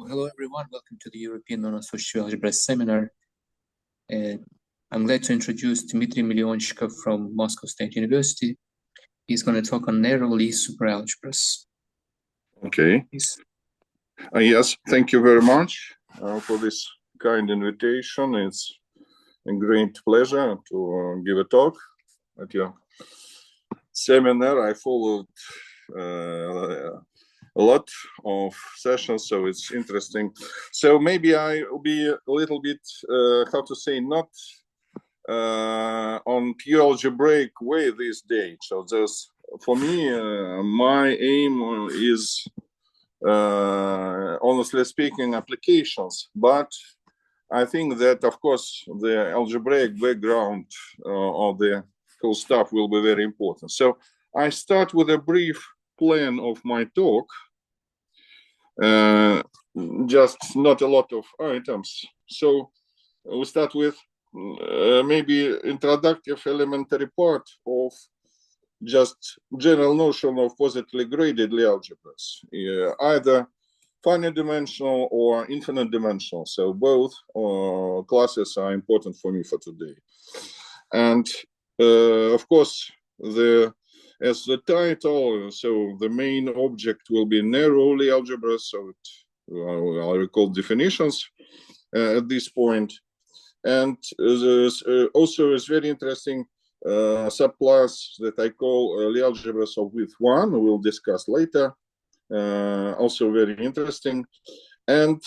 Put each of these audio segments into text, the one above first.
Hello everyone, welcome to the European Non-Associative Algebras seminar. I'm glad to introduce Dmitry Millionshchikov from Moscow State University. He's going to talk on narrow Lie superalgebras. Okay. Yes, thank you very much for this kind invitation. It's a great pleasure to give a talk at your seminar. I followed a lot of sessions, so it's interesting. So maybe I will be a little bit, how to say, not on pure algebraic way this day. So there's, for me, my aim is, honestly speaking, applications. But I think that, of course, the algebraic background of the whole stuff will be very important. So I start with a brief plan of my talk. Just not a lot of items. So we start with maybe introductive elementary part of just general notion of positively graded Lie algebras, either finite dimensional or infinite dimensional. So both classes are important for me for today. And of course, as the title, so the main object will be narrow Lie algebra. So I'll recall definitions at this point. And there's also is very interesting subclass that I call Lie algebras of width 1. We'll discuss later. Also very interesting. And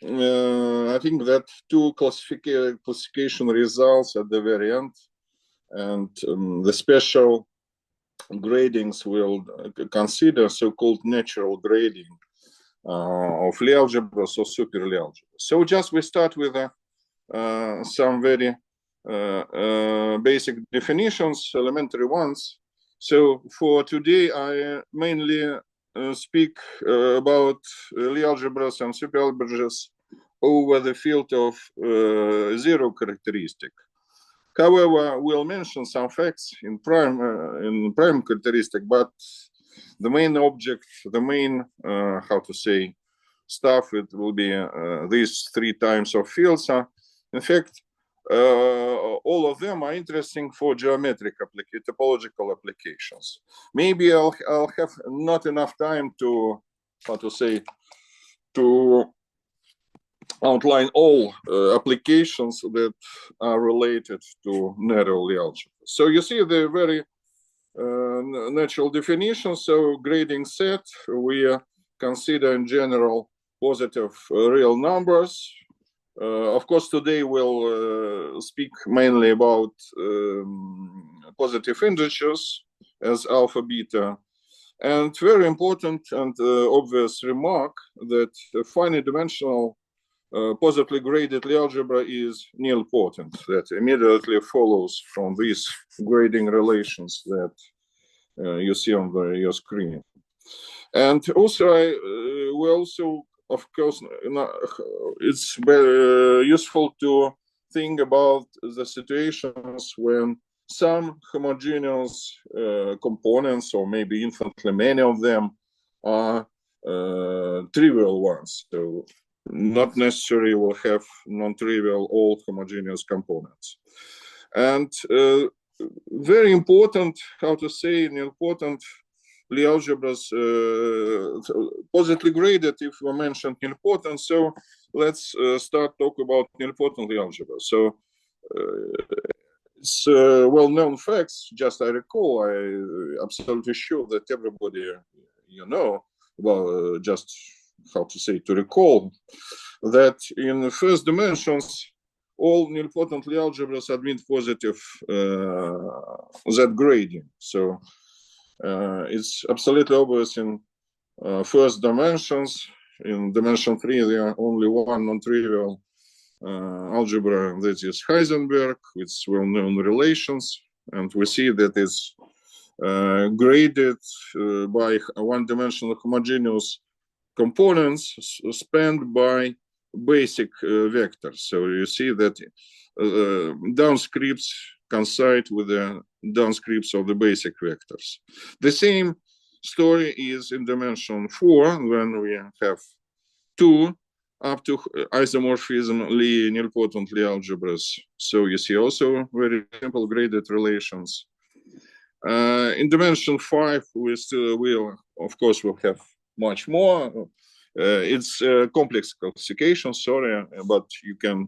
I think that two classification results at the very end. And the special gradings will consider so-called natural grading of Lie algebras or super Lie algebras. So just we start with some very basic definitions, elementary ones. So for today, I mainly speak about Lie algebras and super algebras over the field of zero characteristic. However, we'll mention some facts in prime characteristic, but the main object, the main, how to say, stuff, it will be these three types of fields. In fact, all of them are interesting for geometric topological applications. Maybe I'll have not enough time to, how to say, to outline all applications that are related to narrow Lie algebra. So you see the very natural definition. So grading set, we consider in general positive real numbers. Of course, today we'll speak mainly about positive integers as alpha, beta. And very important and obvious remark that finite dimensional positively graded Lie algebra is nilpotent. That immediately follows from these grading relations that you see on your screen. And also, we also, of course, it's very useful to think about the situations when some homogeneous components, or maybe infinitely many of them, are trivial ones. So not necessarily will have non-trivial all homogeneous components. And very important, how to say, important Lie algebras, positively graded, if we mentioned nilpotent. So let's start talk about nilpotent Lie algebra. So it's well-known facts. Just I recall, I'm absolutely sure that everybody you know, well, just how to say, to recall that in the first dimensions, all nilpotent Lie algebras admit positive Z grading. So it's absolutely obvious in first dimensions. In dimension 3, there are only one non-trivial algebra, that is Heisenberg, with well-known relations. And we see that it's graded by one-dimensional homogeneous components spanned by basic vectors. So you see that downscripts coincide with the downscripts of the basic vectors. The same story is in dimension 4 when we have 2 up to isomorphism Lie, nilpotent Lie algebras. So you see also very simple graded relations. In dimension 5, we still will, of course, we'll have much more. It's a complex classification, sorry, but you can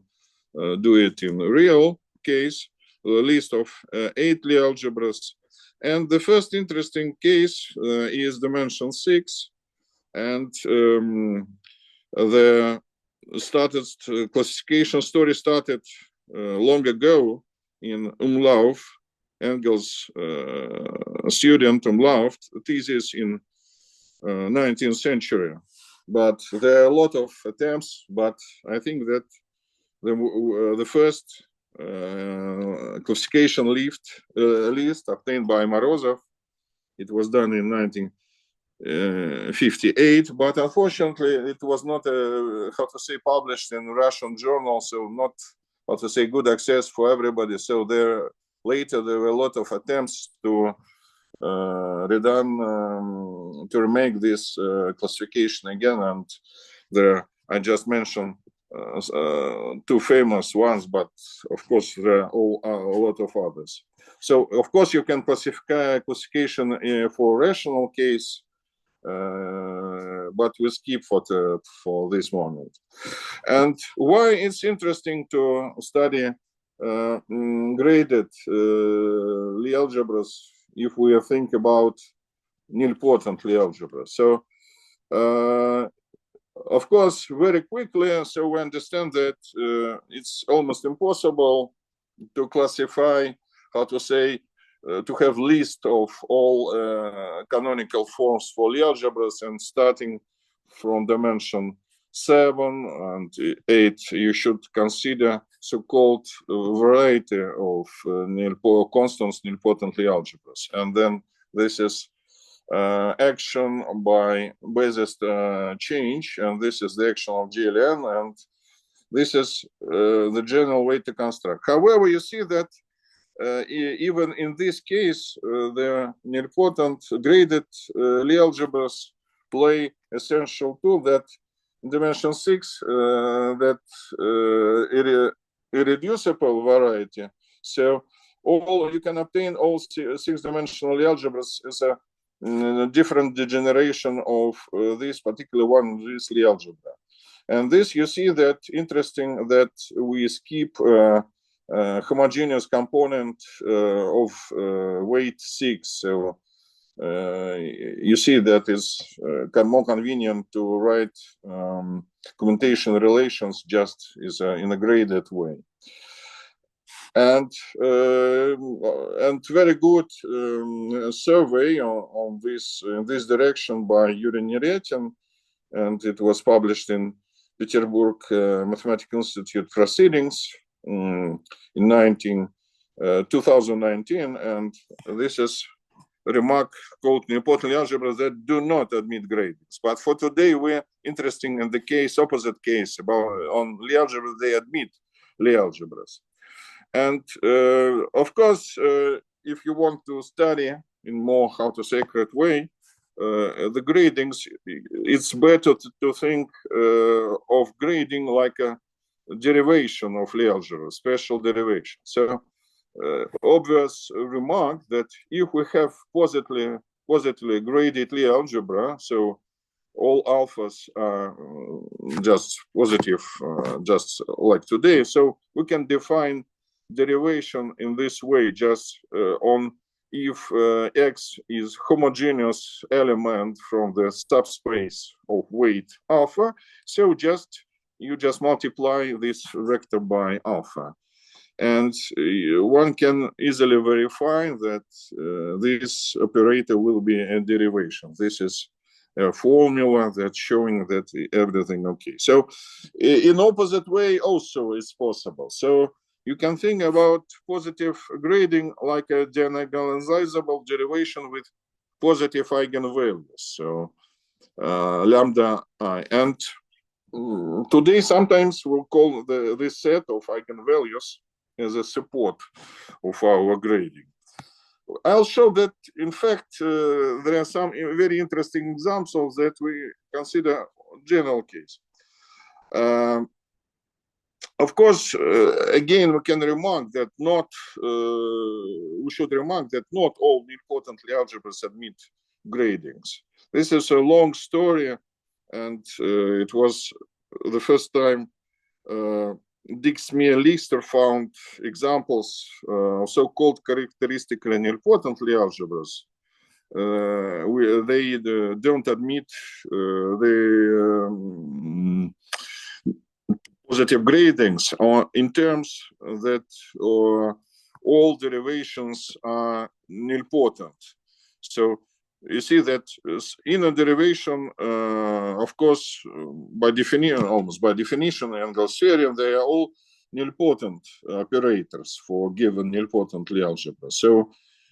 do it in real case, a list of 8 Lie algebras. And the first interesting case is dimension 6, and the classification story started long ago in Umlauf, Engels' student Umlauf thesis in 19th century. But there are a lot of attempts, but I think that the first classification list obtained by Morozov, it was done in 1958, but unfortunately it was not, how to say, published in Russian journal, so not, how to say, good access for everybody. So later there were a lot of attempts to to remake this classification again, and there I just mentioned 2 famous ones, but of course there are a lot of others. So of course you can classify classification for rational case, but we skip for this moment. And why it's interesting to study graded Lie algebras if we think about nilpotent Lie algebra. So of course, very quickly, so we understand that it's almost impossible to classify, how to say, to have list of all canonical forms for Lie algebras, and starting from dimension 7 and 8, you should consider so-called variety of constants nilpotent Lie algebras. And then this is action by basis change, and this is the action of GLN, and this is the general way to construct. However, you see that even in this case, the nilpotent graded Lie algebras play essential tool that in dimension 6 that irreducible variety. So you can obtain all 6-dimensional Lie algebras as a different degeneration of this particular one, this Lie algebra. And this, you see that interesting that we skip homogeneous component of weight 6. So you see that is more convenient to write commutation relations just in a graded way. And very good survey on this in this direction by Yuri Neretin, and it was published in Petersburg Mathematical Institute Proceedings in 2019, and this is a remark called nilpotent Lie algebras that do not admit gradings. But for today, we're interested in the opposite case on Lie algebras, they admit Lie algebras. And of course, if you want to study in more, how to say, accurate way, the gradings, it's better to think of grading like a derivation of Lie algebra, special derivation. So obvious remark that if we have positively graded Lie algebra, so all alphas are just positive, just like today, so we can define derivation in this way, just on if X is homogeneous element from the subspace of weight alpha, so you just multiply this vector by alpha. And one can easily verify that this operator will be a derivation. This is a formula that's showing that everything okay. So in opposite way also is possible. So you can think about positive grading like a diagonalizable derivation with positive eigenvalues. So lambda I. And today sometimes we'll call this set of eigenvalues as a support of our grading. I'll show that, in fact, there are some very interesting examples that we consider general case. Of course, again, we can remark that we should remark that not all nilpotently algebras admit gradings. This is a long story, and it was the first time Dix-Meyer-Lister found examples of so-called characteristically nilpotently algebras. They don't admit the positive gradings, or in terms that all derivations are nilpotent. So you see that in a derivation, of course, by definition, almost by definition, and Gaussian, they are all nilpotent operators for given nilpotently algebra. So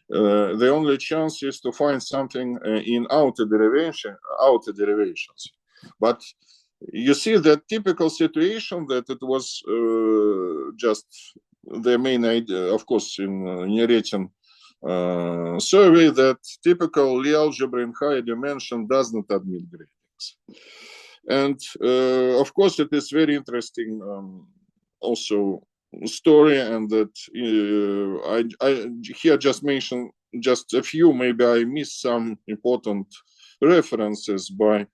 the only chance is to find something in outer derivations. But you see that typical situation that it was just the main idea, of course, in Neretin survey, that typical Lie algebra in higher dimension does not admit gradings. And of course, it is very interesting also story, and that I here just mentioned just a few, maybe I missed some important references by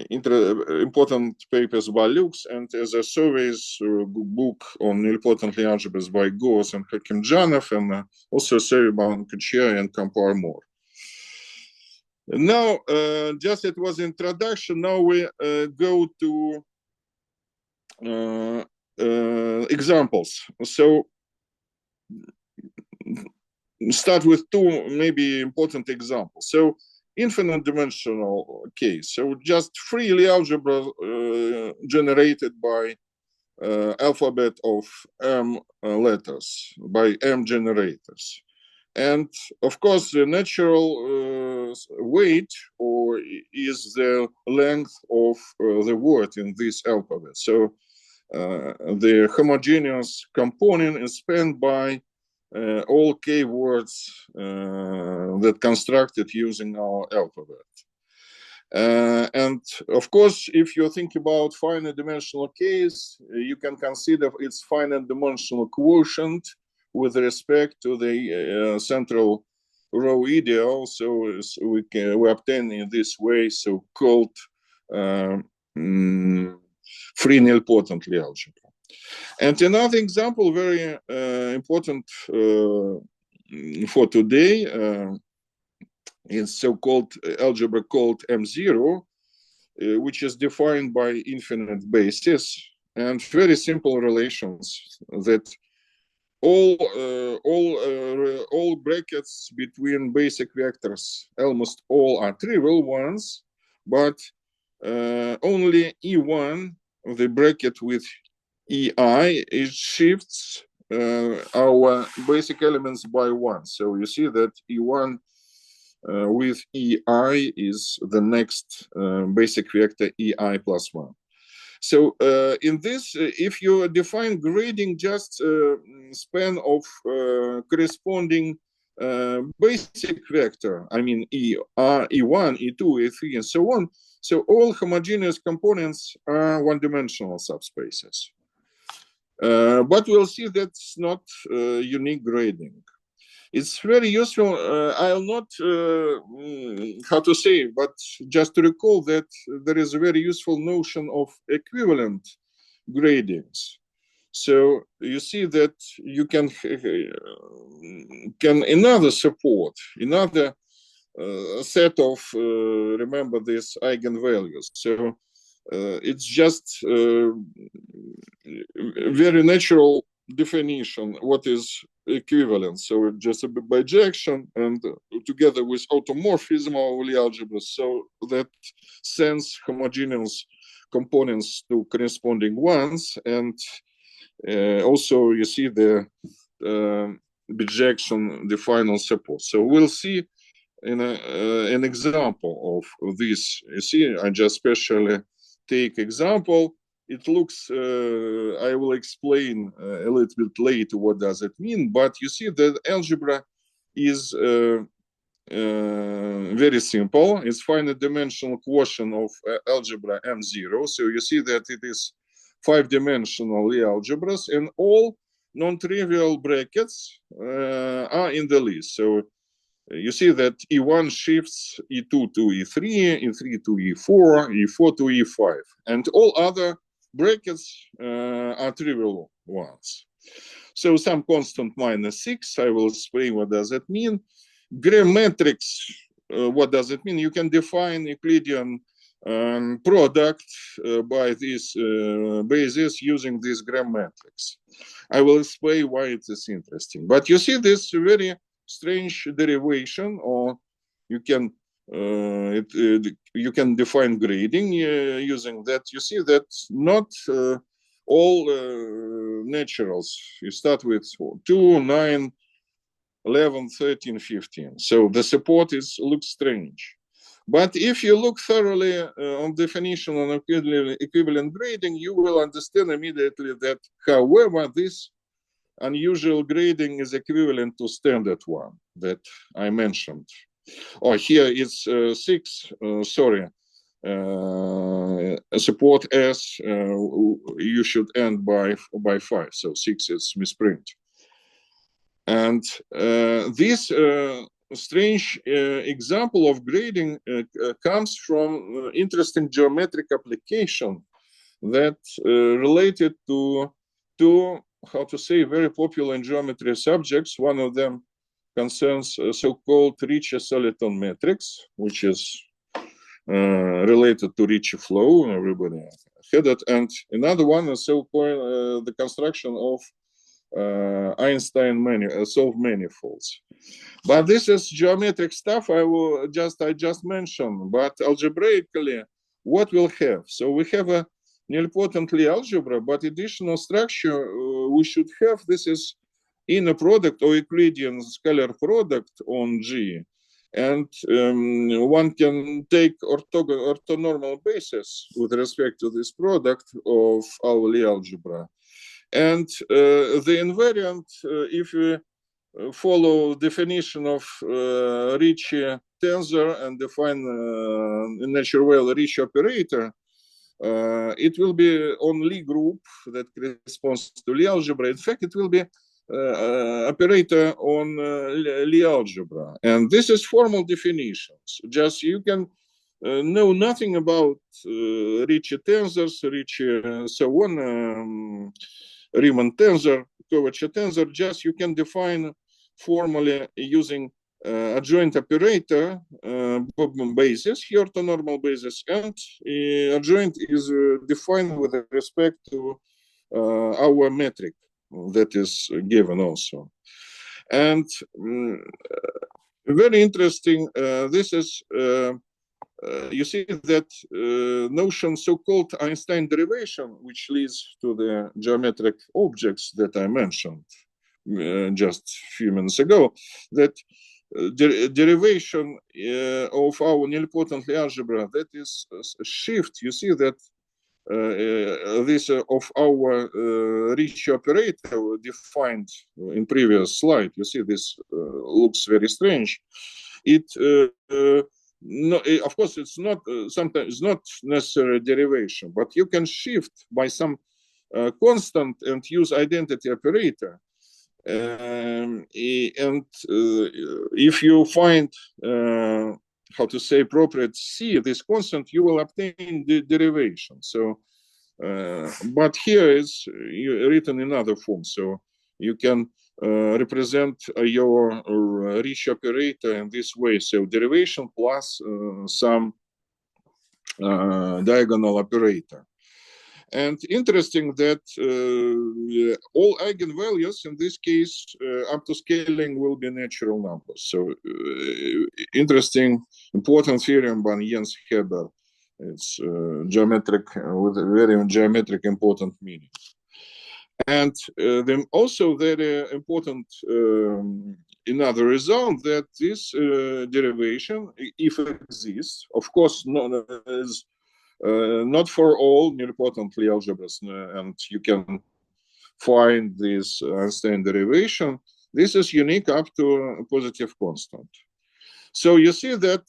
important papers by Lux, and as a surveys book on nilpotently algebras by Gos and Hakimjanov, and also a survey by Kuchia and Kampar more. Now, just it was introduction. Now we go to examples. So start with two maybe important examples. So infinite dimensional case. So just free Lie algebra generated by alphabet of M letters, by M generators. And of course, the natural weight is the length of the word in this alphabet. So the homogeneous component is spanned by all K words that constructed using our alphabet. And of course, if you think about finite dimensional case, you can consider its finite dimensional quotient with respect to the central row ideal. So we obtain in this way so-called free nilpotently algebra. And another example, very important for today, is so-called algebra called M0, which is defined by infinite bases and very simple relations that all brackets between basic vectors, almost all are trivial ones, but only E1, the bracket with EI, it shifts our basic elements by one. So you see that E1 with EI is the next basic vector EI plus one. So in this, if you define grading just span of corresponding basic vector, I mean E1, E2, E3, and so on, so all homogeneous components are one-dimensional subspaces. But we'll see that's not unique grading. It's very useful. I'll not, how to say, but just to recall that there is a very useful notion of equivalent gradings. So you see that you can another support, another set of, remember this, eigenvalues. So it's just very natural definition what is equivalent. So just a bijection and together with automorphism of Lie algebra, so that sends homogeneous components to corresponding ones. And also you see the bijection, the final support. So we'll see in an example of this. You see, I just specially take example. It looks, I will explain a little bit later what does it mean, but you see that algebra is very simple. It's finite dimensional quotient of algebra M0. So you see that it is 5-dimensional algebras, and all non-trivial brackets are in the list. So you see that E1 shifts E2 to E3, E3 to E4, E4 to E5, and all other brackets are trivial ones. So some constant -6, I will explain what does that mean. Gram matrix, what does it mean? You can define Euclidean product by this basis using this gram matrix. I will explain why it is interesting. But you see this very strange derivation, or you can you can define grading using that. You see that not all naturals. You start with 2, 9, 11, 13, 15. So the support looks strange. But if you look thoroughly on definition on equivalent grading, you will understand immediately that, however, this unusual grading is equivalent to standard one that I mentioned. Oh, here it's 6, sorry. Support S, you should end by 5. So 6 is misprint. And this strange example of grading comes from interesting geometric application that related to two, how to say, very popular in geometry subjects. One of them concerns so-called Ricci-Soliton matrix, which is related to Ricci flow. Everybody had it. And another one is so-called the construction of Einstein solved manifolds. But this is geometric stuff I just mentioned. But algebraically, what we'll have? So we have a nilpotently algebra, but additional structure we should have. This is inner product or Euclidean scalar product on G. And one can take orthonormal basis with respect to this product of our Lie algebra. And the invariant, if we follow definition of Ricci tensor and define in natural way Ricci operator, it will be on Lie group that corresponds to Lie algebra. In fact, it will be operator on Lie algebra. And this is formal definitions. Just you can know nothing about Ricci tensors, Ricci so on, Riemann tensor, Kovac tensor. Just you can define formally using adjoint operator basis, here orthonormal basis, and adjoint is defined with respect to our metric that is given also. And very interesting, this is you see that notion so-called Einstein derivation, which leads to the geometric objects that I mentioned just a few minutes ago, that derivation of our nilpotently algebra, that is a shift. You see that this of our Ricci operator defined in previous slide. You see this looks very strange. It no, of course, it's not sometimes it's not necessary derivation, but you can shift by some constant and use identity operator. And if you find how to say appropriate C, this constant, you will obtain the derivation. So, but here is written in other form. So you can represent your Ricci operator in this way. So derivation plus some diagonal operator. And interesting that all eigenvalues in this case up to scaling will be natural numbers. So interesting, important theorem by Jens Heber. It's geometric with a very geometric important meaning. And then also very important another result that this derivation, if it exists, of course, is not for all nilpotently algebras, and you can find this Einstein derivation. This is unique up to a positive constant. So you see that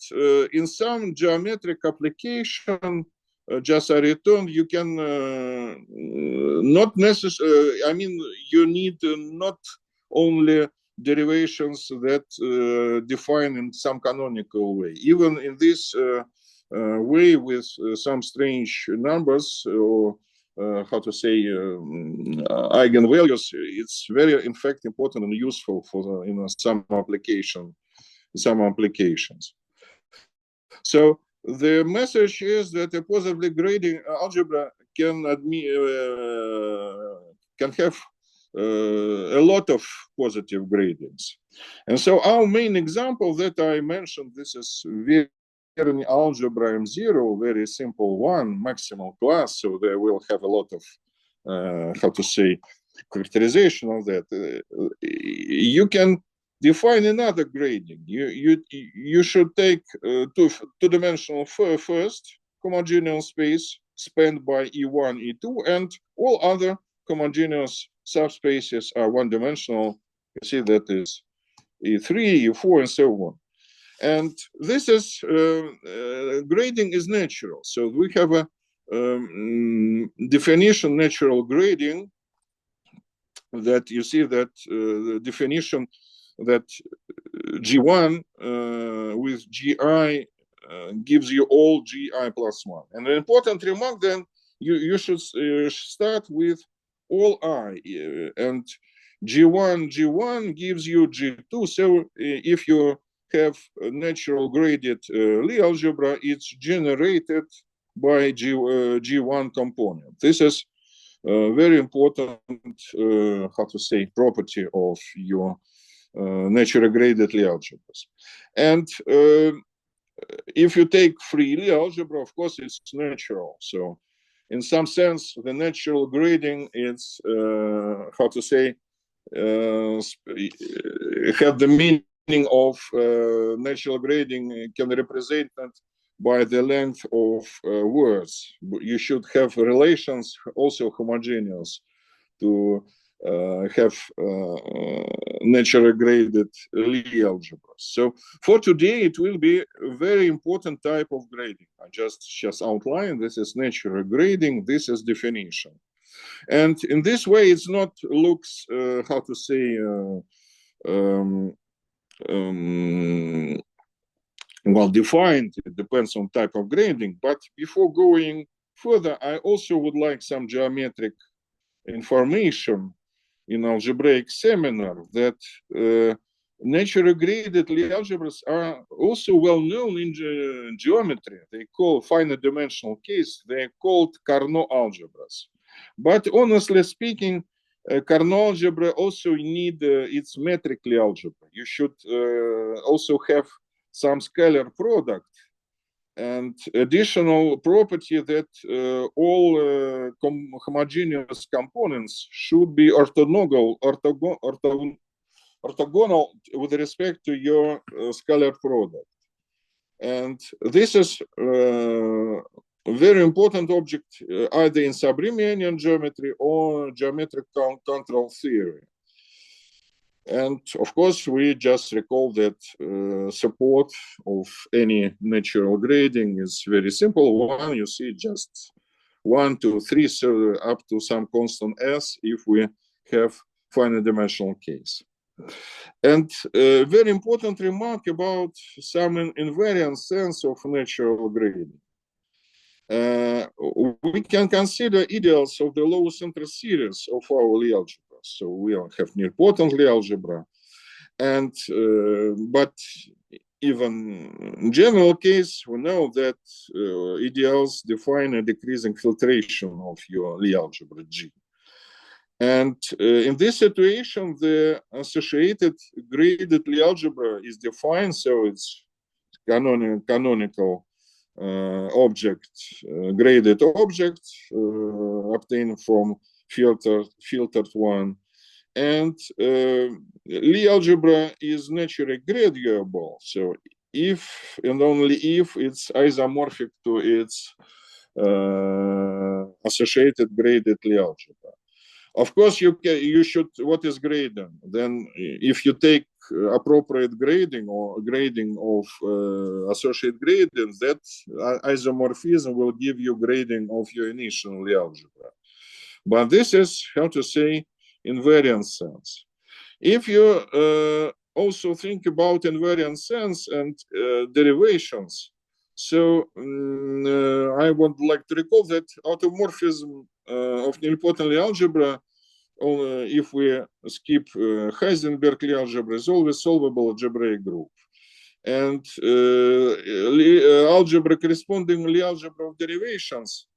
in some geometric application, just a return, you can not necessarily, I mean, you need not only derivations that define in some canonical way. Even in this way with some strange numbers or how to say eigenvalues, it's very in fact important and useful for some applications. So the message is that a positively grading algebra can have a lot of positive gradings. And so our main example that I mentioned, this is Vierny algebra M0, very simple one, maximal class. So they will have a lot of, how to say, characterization of that. You can define another grading. You should take two-dimensional first homogeneous space spanned by E1, E2, and all other homogeneous subspaces are one-dimensional. You see that is E3, E4, and so on. And this is grading is natural. So we have a definition natural grading that you see that the definition that G1 with GI gives you all GI plus 1. And an important remark then, you should start with all I, and G1 gives you G2. So if you have a natural graded Lie algebra, it's generated by G1 component. This is very important, how to say, property of your naturally graded Lie algebras. And if you take free Lie algebra, of course, it's natural. So in some sense, the natural grading is, how to say, have the meaning of natural grading can represent by the length of words. You should have relations also homogeneous to have naturally graded Lie algebras. So for today, it will be a very important type of grading. I just outlined, this is natural grading, this is definition. And in this way, it's not looks, how to say, well defined, it depends on type of grading. But before going further, I also would like some geometric information in algebraic seminar that naturally graded Lie algebras are also well known in geometry. They call finite dimensional case, they're called Carnot algebras. But honestly speaking, Carnot algebra also need its metric Lie algebra. You should also have some scalar product and additional property that all homogeneous components should be orthogonal with respect to your scalar product. And this is a very important object either in sub-Riemannian geometry or geometric control theory. And of course, we just recall that support of any natural grading is very simple. One, you see just 1, 2, 3, so up to some constant s if we have finite dimensional case. And a very important remark about some invariant sense of natural grading. We can consider ideals of the low center series of our Lie algebra. So we have nilpotent Lie algebra, and but even in general case, we know that ideals define a decreasing filtration of your Lie algebra G. And in this situation, the associated graded Lie algebra is defined, so it's canonical object, graded object obtained from filtered one, and Lie algebra is naturally graduable. So if and only if it's isomorphic to its associated graded Lie algebra. Of course, you should. What is grading? Then, if you take appropriate grading or grading of associate gradients, that isomorphism will give you grading of your initial algebra. But this is, how to say, invariant sense. If you also think about invariant sense and derivations, so I would like to recall that automorphism of nilpotent algebra, if we skip Heisenberg Lie algebra, is always solvable algebraic group. And algebra corresponding Lie algebra of derivations,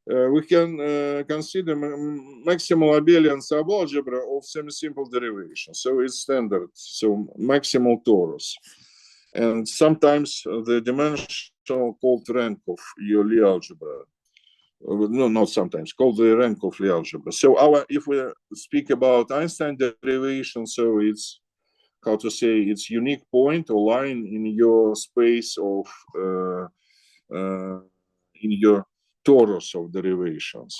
we can consider maximal abelian subalgebra of semi-simple derivation. So it's standard, so maximal torus. And sometimes the dimensional called rank of your Lie algebra. No, not sometimes, called the rank of Lie algebra. So if we speak about Einstein derivation, so it's, how to say, it's unique point or line in your space of, in your torus of derivations.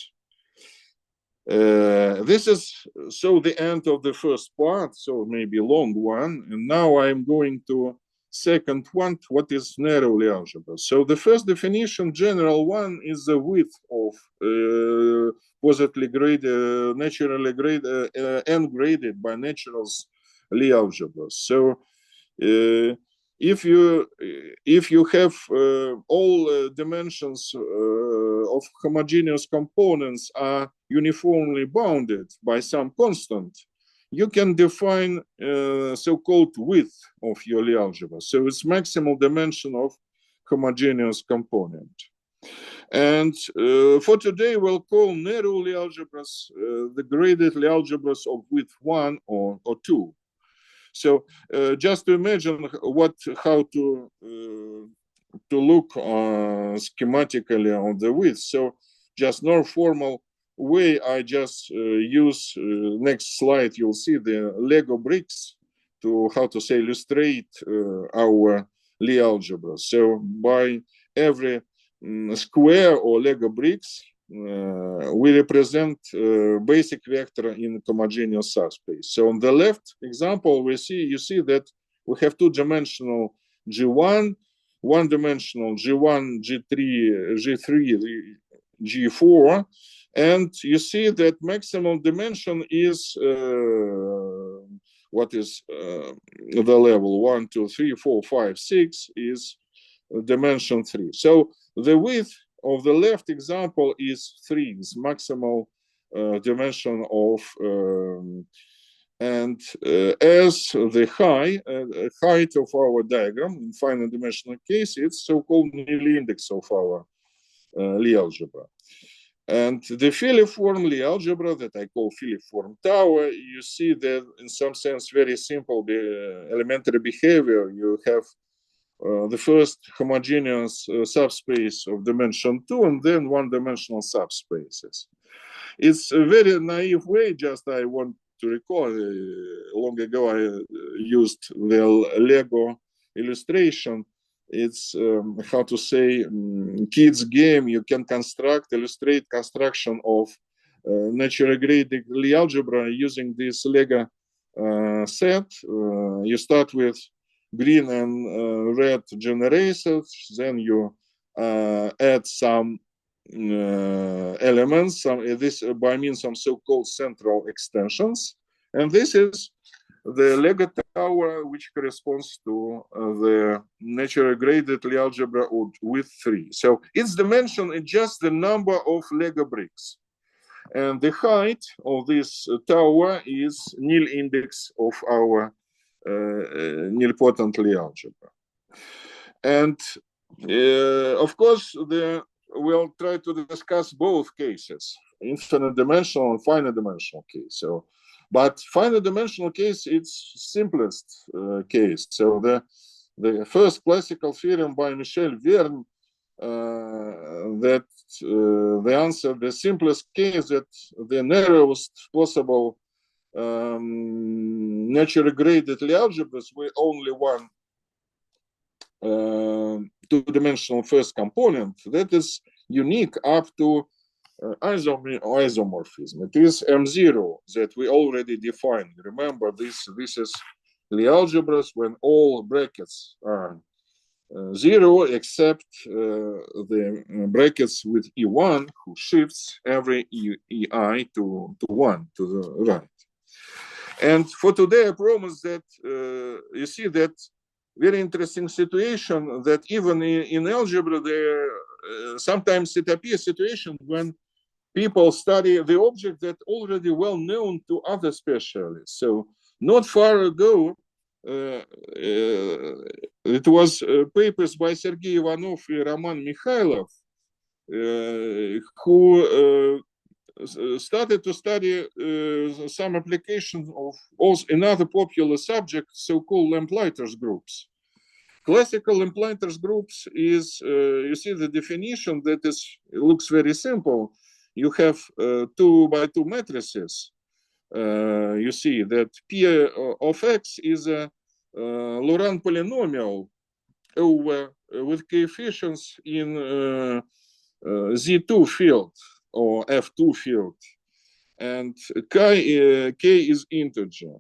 This is so the end of the first part, so maybe a long one. And now I'm going to second one, what is narrow Lie algebra. So the first definition, general one, is the width of positively graded, naturally graded, n-graded by naturals Lie algebra. So if you have all dimensions of homogeneous components are uniformly bounded by some constant, you can define so-called width of your Lie algebra. So it's maximal dimension of homogeneous component. And for today, we'll call narrow Lie algebras the graded Lie algebras of width 1 or 2. So just to imagine how to look schematically on the width. So just no formal way, I just use next slide. You'll see the Lego bricks to, how to say, illustrate our Lie algebra. So by every square or Lego bricks, we represent basic vector in homogeneous subspace. So on the left example, you see that we have two-dimensional G1, one-dimensional G1, G3, G3, G4, and you see that maximum dimension is what is the level 1, 2, 3, 4, 5, 6 is dimension 3. So the width of the left example is 3, is maximal dimension of, and as the height of our diagram in finite dimensional case, it's so-called nil index of our Lie algebra. And the filiform Lie algebra that I call filiform tower, you see that in some sense very simple elementary behavior. You have the first homogeneous subspace of dimension 2 and then one-dimensional subspaces. It's a very naive way, just I want to recall, long ago I used the Lego illustration. It's, how to say, kids game. You can illustrate construction of naturally graded Lie algebra using this Lego set. You start with green and red generators, then you add some elements, this by means of so-called central extensions, and this is the Lego tower, which corresponds to the naturally graded Lie algebra with 3. So its dimension is just the number of Lego bricks, and the height of this tower is nil index of our nilpotent Lie algebra. And of course, we'll try to discuss both cases, infinite dimensional and finite dimensional case. So, but finite dimensional case, it's simplest case. So the first classical theorem by Michel Verne, that the answer, the simplest case, that the narrowest possible naturally graded Lie algebras with only one two-dimensional first component, that is unique up to isomorphism. It is M0 that we already defined. Remember, this is Lie algebras when all brackets are 0 except the brackets with E1 who shifts every EI to 1 to the right. And for today, I promise that you see that very interesting situation that even in algebra, there sometimes it appears situation when people study the object that already well known to other specialists. So not far ago, it was papers by Sergei Ivanov and Roman Mikhailov who started to study some applications of also another popular subject, so-called Lamplighters groups. Classical Lamplighters groups is, you see the definition that is, it looks very simple. You have 2 by 2 matrices. You see that P of X is a Laurent polynomial over with coefficients in Z2 field or F2 field, and K is integer.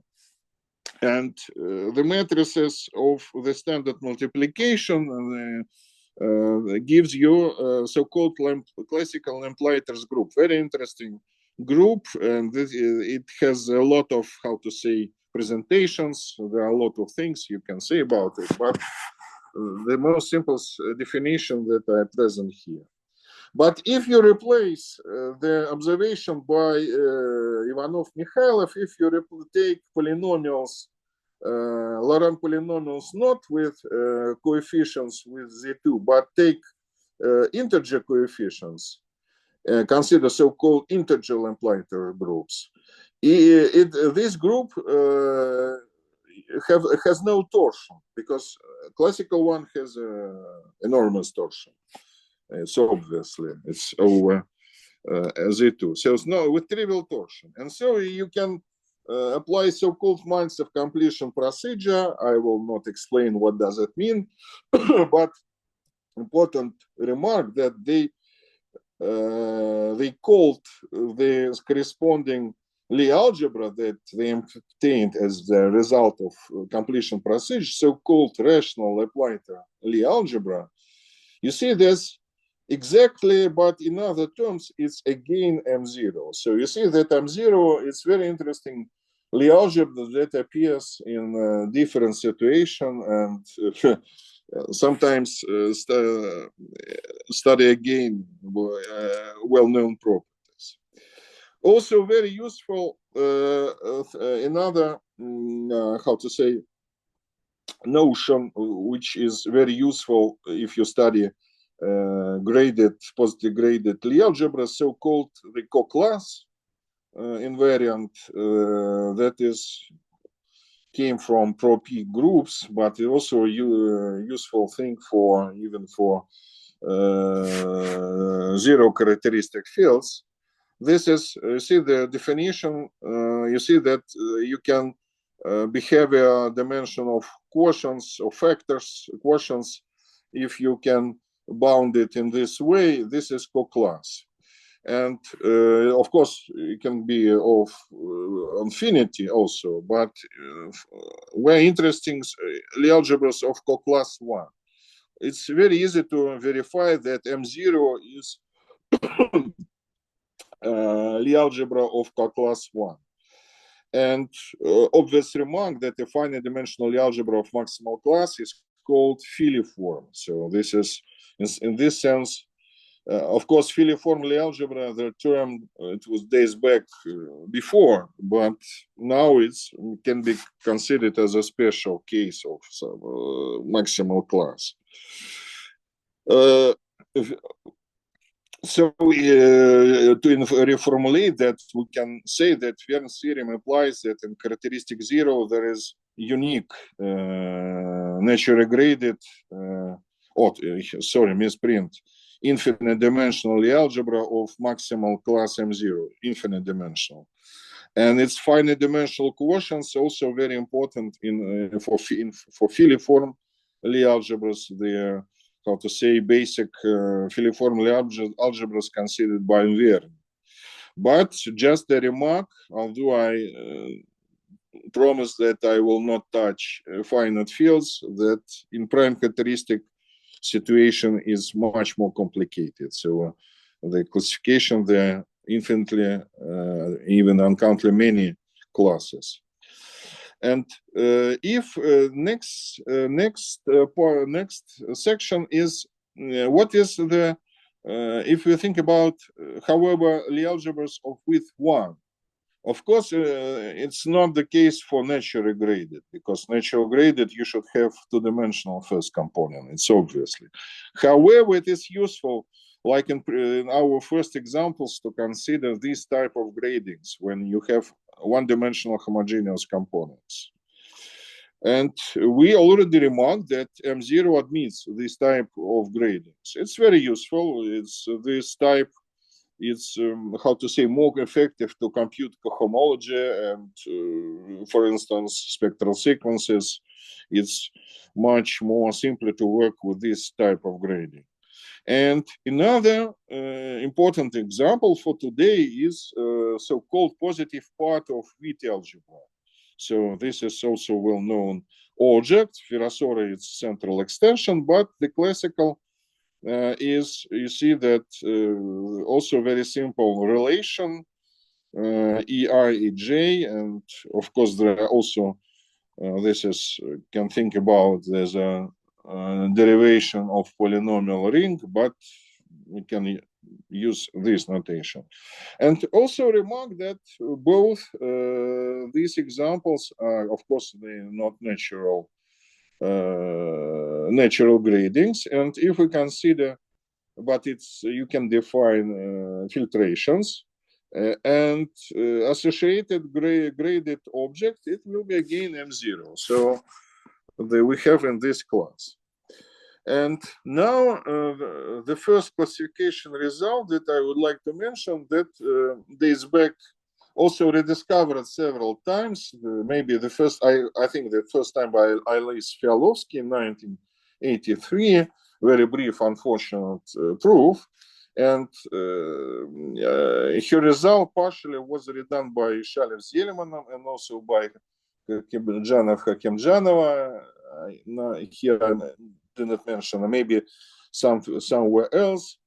And the matrices of the standard multiplication gives you so-called classical Lamplighters group. Very interesting group, and it has a lot of, how to say, presentations. There are a lot of things you can say about it, but the most simple definition that I present here. But if you replace the observation by Ivanov-Mikhailov, if you take polynomials, Laurent polynomials not with coefficients with Z2, but take integer coefficients, consider so-called integer Lamplighter groups, this group has no torsion, because classical one has enormous torsion. So obviously it's over Z2. So it's no with trivial torsion. And so you can apply so-called months of completion procedure. I will not explain what does it mean, but important remark that they called the corresponding Lie algebra that they obtained as the result of completion procedure, so-called rational Laplacian Lie algebra. You see this exactly, but in other terms, it's again M0. So you see that M0 is very interesting Lie algebra that appears in different situations, and sometimes study again well-known properties. Also very useful another, how to say, notion which is very useful if you study graded, positively graded Lie algebra, so-called the co-class invariant that is came from pro-P groups, but also a useful thing for even for zero characteristic fields. This is, you see the definition, you see that you can behavior dimension of quotients or factors, quotients, if you can bound it in this way, this is co-class. And of course, it can be of infinity also, but very interesting Lie algebras of co-class 1. It's very easy to verify that M0 is Lie algebra of co-class 1. And obvious remark that a finite dimensional Lie algebra of maximal class is called filiform. So this is, in this sense, of course, filiform Lie algebra, the term, it was days back before, but now it can be considered as a special case of maximal class. So to reformulate that, we can say that Vern's theorem implies that in characteristic 0 there is unique naturally graded, misprint, infinite dimensional Lie algebra of maximal class M0, infinite dimensional. And its finite dimensional quotients also very important in for filiform Lie algebras. They're, how to say, basic filiform Lie algebras considered by Vern. But just a remark, although I promise that I will not touch finite fields, that in prime characteristic situation is much more complicated. So the classification, there are infinitely, even uncountably many classes. And if next section is what is the if we think about, however, Lie algebras of width 1. Of course, it's not the case for naturally graded, because natural graded you should have two-dimensional first component. It's obviously. However, it is useful, like in our first examples, to consider this type of gradings when you have one-dimensional homogeneous components. And we already remarked that M0 admits this type of gradings. It's very useful. It's this type. It's how to say, more effective to compute cohomology and, for instance, spectral sequences. It's much more simpler to work with this type of grading. And another important example for today is so-called positive part of Witt algebra. So this is also well-known object. Virasoro is central extension, but the classical is, you see that also very simple relation, EI, EJ, and of course there are also, this is, can think about, there's a derivation of polynomial ring, but we can use this notation. And also remark that both these examples are, of course, they're not natural gradings. And if we consider, but it's, you can define filtrations and associated graded object, it will be again M0. So we have in this class. And now the first classification result that I would like to mention, that dates back, also rediscovered several times. Maybe the first, I think the first time by Alois Fialovsky in 1983, very brief, unfortunate proof. And her result partially was redone by Shalev Zelmanov and also by Hakimjanova. Here I didn't mention, maybe somewhere else,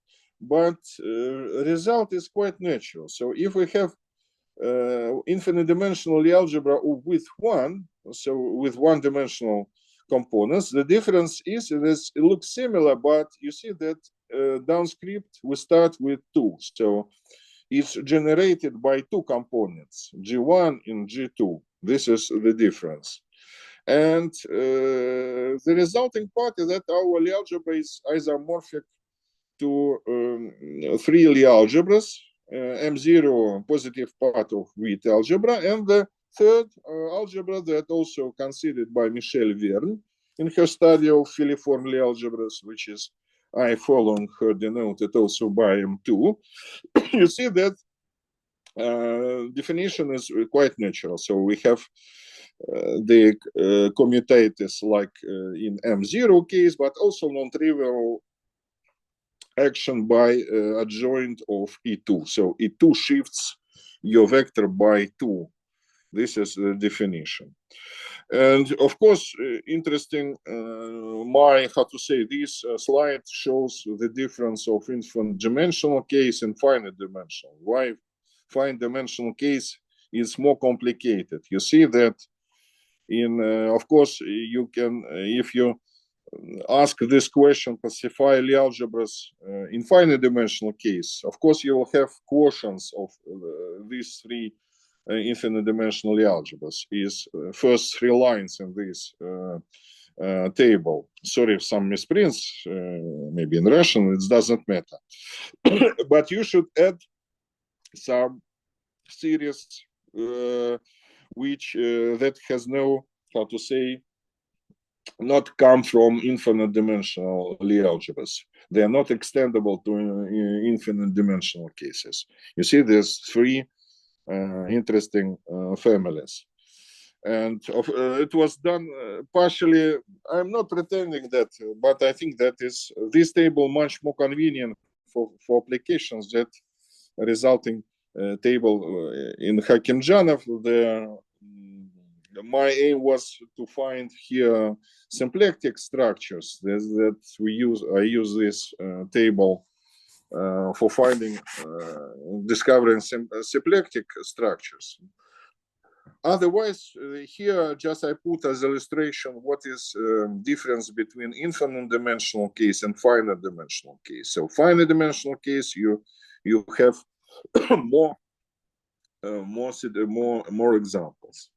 but result is quite natural. So if we have infinite dimensional Lie algebra with one, so with one-dimensional components, the difference is it looks similar, but you see that downscript we start with 2. So it's generated by 2 components, G1 and G2. This is the difference. And the resulting part is that our Lie algebra is isomorphic to 3 Lie algebras, M0 positive part of Witt algebra, and the third algebra that also considered by Michelle Verne in her study of filiform Lie algebras, which is I following her denoted also by M2. You see that definition is quite natural. So we have the commutatus like in M0 case, but also non-trivial action by adjoint of E2. So E2 shifts your vector by 2. This is the definition. And of course, interesting, how to say, this slide shows the difference of infinite dimensional case and finite dimensional. Why finite dimensional case is more complicated? You see that in, of course, you can, if you ask this question, classify Lie algebras in finite dimensional case, of course, you will have quotients of these 3 infinite dimensional Lie algebras, is first 3 lines in this table. Sorry if some misprints, maybe in Russian, it doesn't matter. But you should add some series which that has no, how to say, not come from infinite dimensional Lie algebras. They are not extendable to infinite dimensional cases. You see, there's 3 interesting families. And it was done partially, I'm not pretending that, but I think that is this table much more convenient for applications that resulting table in Hakimjanov. The my aim was to find here symplectic structures that I use this table for finding, discovering symplectic structures. Otherwise, here just I put as illustration what is difference between infinite dimensional case and finite dimensional case. So finite dimensional case, you have more examples.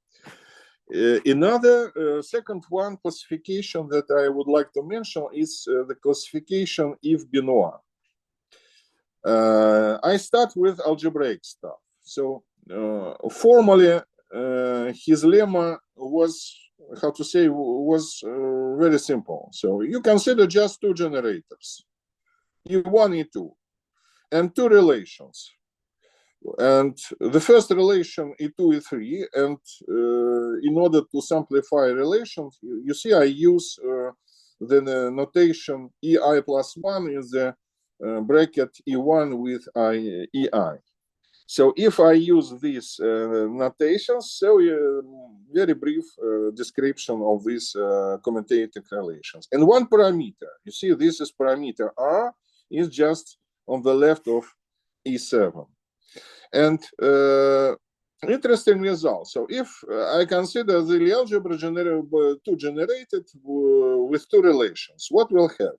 Another second one classification that I would like to mention is the classification if Benoit. I start with algebraic stuff. So formally, his lemma was, how to say, was very simple. So you consider just two generators, E1, E2, and two relations. And the first relation, E2, E3, and in order to simplify relations, you see I use the notation EI plus 1 is the bracket E1 with EI. So if I use these notations, so very brief description of these commutative relations. And one parameter, you see this is parameter R, is just on the left of E7. And interesting result. So if I consider the Lie algebra generated with two relations, what will have?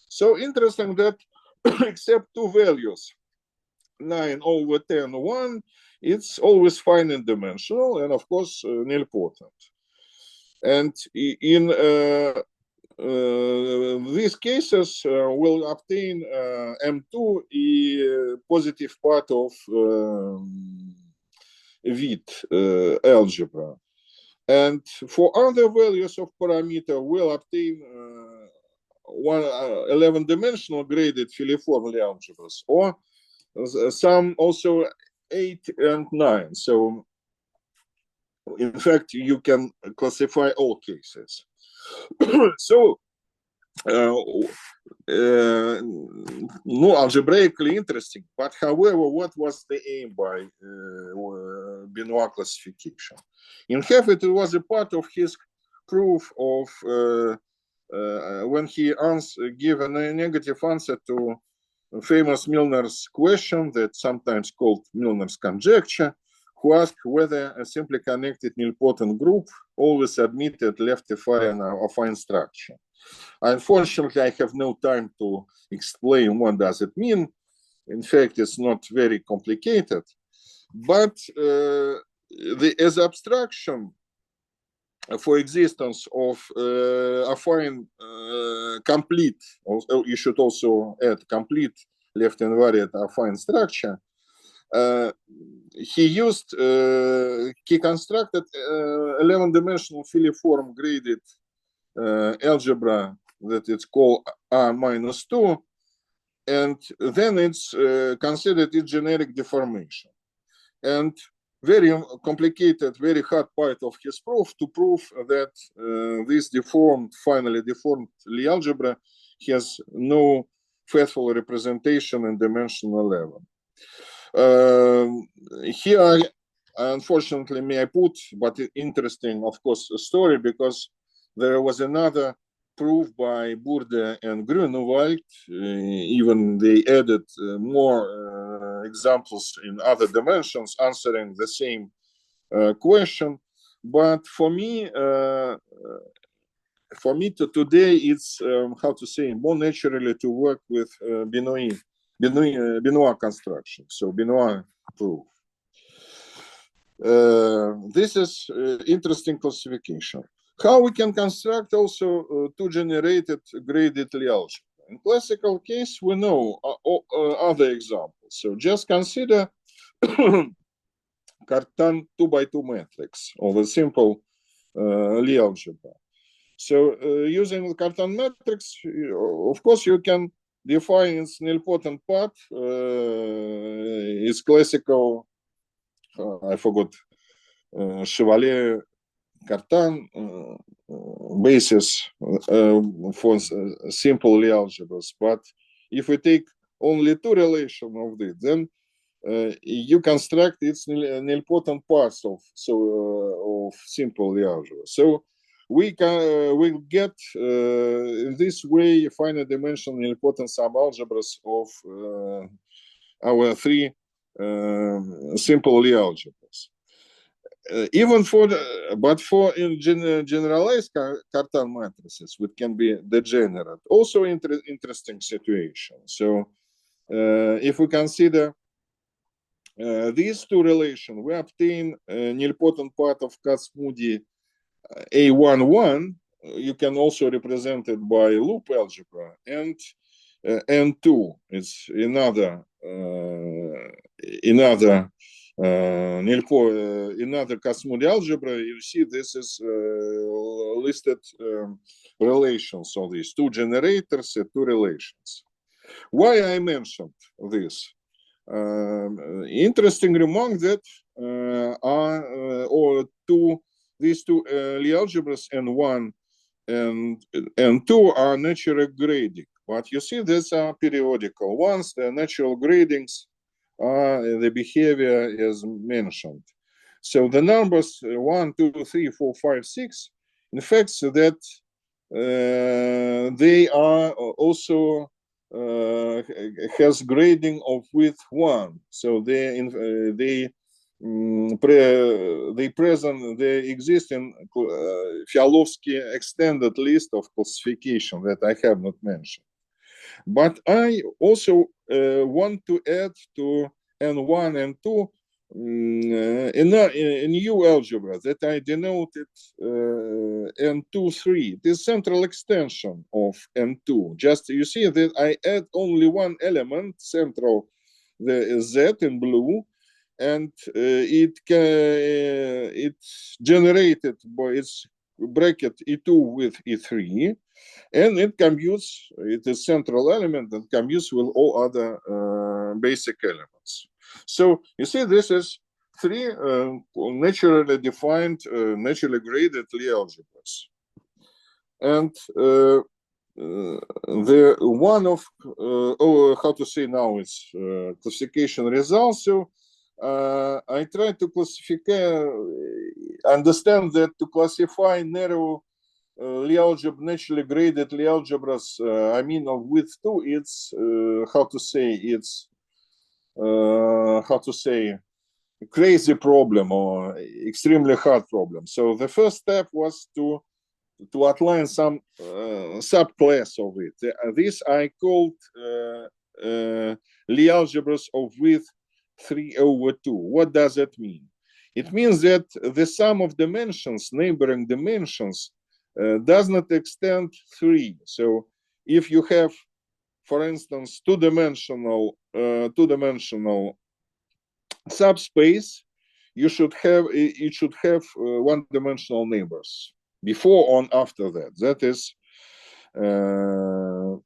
So interesting that except two values, 9/10, it's always finite dimensional and of course nilpotent. And in these cases will obtain M2 a positive part of Witt algebra. And for other values of parameter, we'll obtain 11-dimensional graded filiform Lie algebras, or some also 8 and 9. So in fact, you can classify all cases. So no, algebraically interesting, but however, what was the aim by Benoit classification? In fact, it was a part of his proof of when he gave a negative answer to famous Milner's question that sometimes called Milner's conjecture, who asked whether a simply connected nilpotent group always admitted left affine or affine structure. Unfortunately, I have no time to explain what does it mean. In fact, it's not very complicated, but as abstraction for existence of affine complete, you should also add complete left invariant affine structure. He constructed 11-dimensional filiform graded algebra that it's called R-2, and then it's considered its generic deformation. And very complicated, very hard part of his proof to prove that this finally deformed Lie algebra has no faithful representation in dimension 11. Here, unfortunately, may I put, but interesting, of course, story, because there was another proof by Burde and Grunewald. Even they added more examples in other dimensions answering the same question. But for me today, it's how to say, more naturally to work with Benoit construction, so Benoit proof. This is interesting classification. How we can construct also two generated graded Lie algebra. In classical case, we know other examples. So just consider Cartan 2x2 matrix of a simple Lie algebra. So using the Cartan matrix, of course, you can define its nilpotent part, its classical, I forgot, Chevalier Cartan basis for simple Lie algebras. But if we take only two relations of this, then you construct its nilpotent parts of simple algebra. So we can we'll get in this way finite dimensional nilpotent subalgebras of our three simple algebras. Even for but for generalized Cartan matrices, which can be degenerate, also interesting situation. So if we consider these two relations, we obtain nilpotent part of Kac-Moody A11. You can also represent it by loop algebra, and N2 is another another Kac-Moody algebra. You see, this is listed relations of these two generators and two relations. Why I mentioned this? Interesting remark that these two algebras N1 and N2 are natural grading, but you see these are periodical ones. The natural gradings are the behavior is mentioned. So the numbers 1, 2, 3, 4, 5, 6, in fact, so that they are also has grading of width 1. So they exist in Fiolovsky extended list of classification that I have not mentioned. But I also want to add to N1 and 2 a new algebra that I denoted N2, 3, this central extension of N2. Just you see that I add only one element, central, the Z in blue, and it's generated by its bracket E2 with E3, and it commutes, it is central element and commutes with all other basic elements. So you see, this is three naturally defined, naturally graded Lie algebras. And the one of, how to say now, it's classification results. So I try to understand that to classify narrow Lie algebra, naturally graded Lie algebras, I mean of width 2, it's how to say crazy problem or extremely hard problem. So the first step was to outline some subclass of it. This I called Lie algebras of width 3/2. What does that mean? It means that the sum of dimensions, neighboring dimensions, does not extend 3. So if you have, for instance, two-dimensional subspace, it should have one-dimensional neighbors before and after that. That is,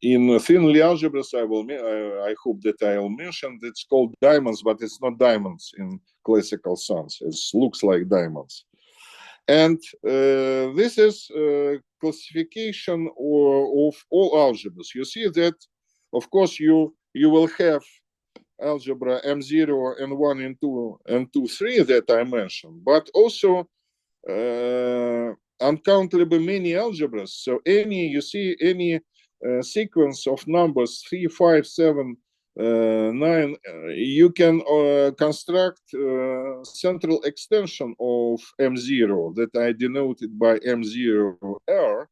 in thin Lie algebras, I hope that I will mention, it's called diamonds, but it's not diamonds in classical sense. It looks like diamonds. And this is classification of all algebras. You see that, of course, you will have algebra M0, N1, N2, N2, 3 that I mentioned, but also uncountably many algebras. So you see any sequence of numbers 3, 5, 7, 9, you can construct central extension of M0 that I denoted by M0R.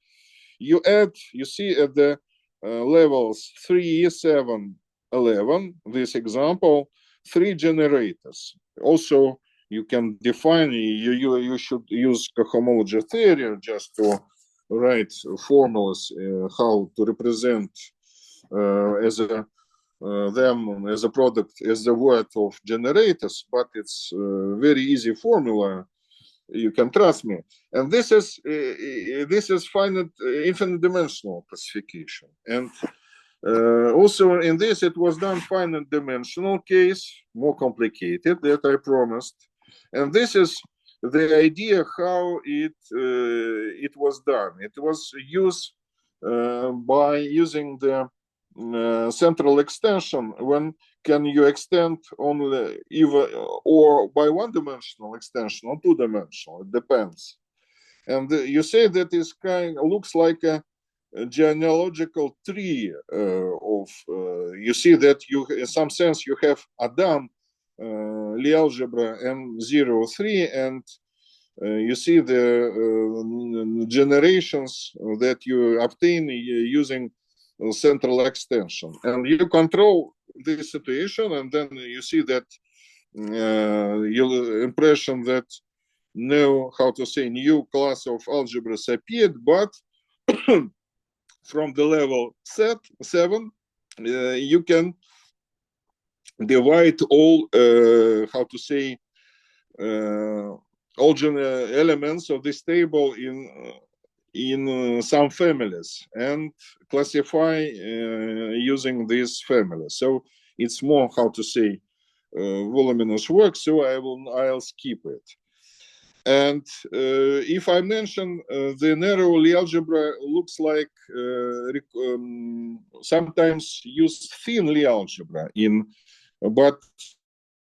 You see at the levels 3, 7, 11, this example, 3 generators. Also, you can define, you should use cohomology theory just to write formulas how to represent them as a product, as the word of generators, but it's a very easy formula. You can trust me. And this is finite, infinite dimensional classification. And also in this, it was done finite dimensional case, more complicated that I promised. And this is the idea how it was done. It was used by using the central extension, when can you extend only even or by one-dimensional extension or two-dimensional? It depends. And you say that this kind looks like a genealogical tree of. You see that you, in some sense, you have Adam, Lie algebra M03, and you see the generations that you obtain using central extension, and you control this situation, and then you see that your impression that new class of algebras appeared, but from the level 7 you can divide all all elements of this table in some families and classify using these families. So it's more voluminous work, so I'll skip it. And if I mention the narrow Lie algebra looks like sometimes use thin Lie algebra but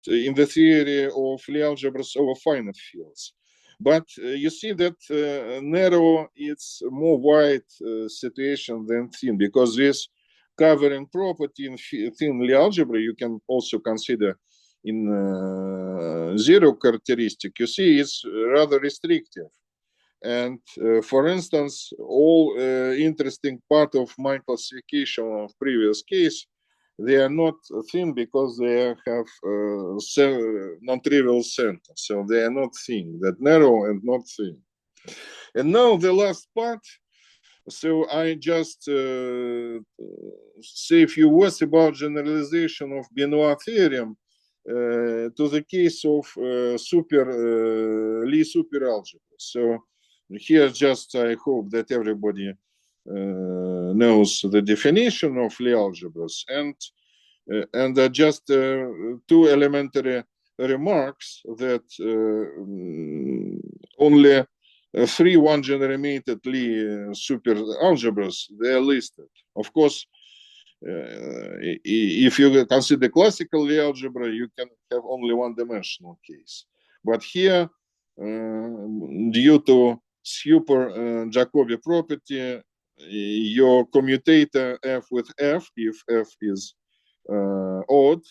in the theory of Lie algebras over finite fields. But you see that narrow it's more wide situation than thin, because this covering property in thin Lie algebra you can also consider in zero characteristic. You see it's rather restrictive. And for instance, all interesting part of my classification of previous case, they are not thin because they have non-trivial sentence. So they are not thin, that narrow and not thin. And now the last part. So I just say a few words about generalization of Benoit theorem to the case of Lie superalgebra. So here just I hope that everybody knows the definition of Lie algebras, and just two elementary remarks that only 3 one-generated Lie superalgebras they are listed. Of course, if you consider classical Lie algebra, you can have only one-dimensional case. But here, due to super Jacobi property, your commutator f with f, if f is odd,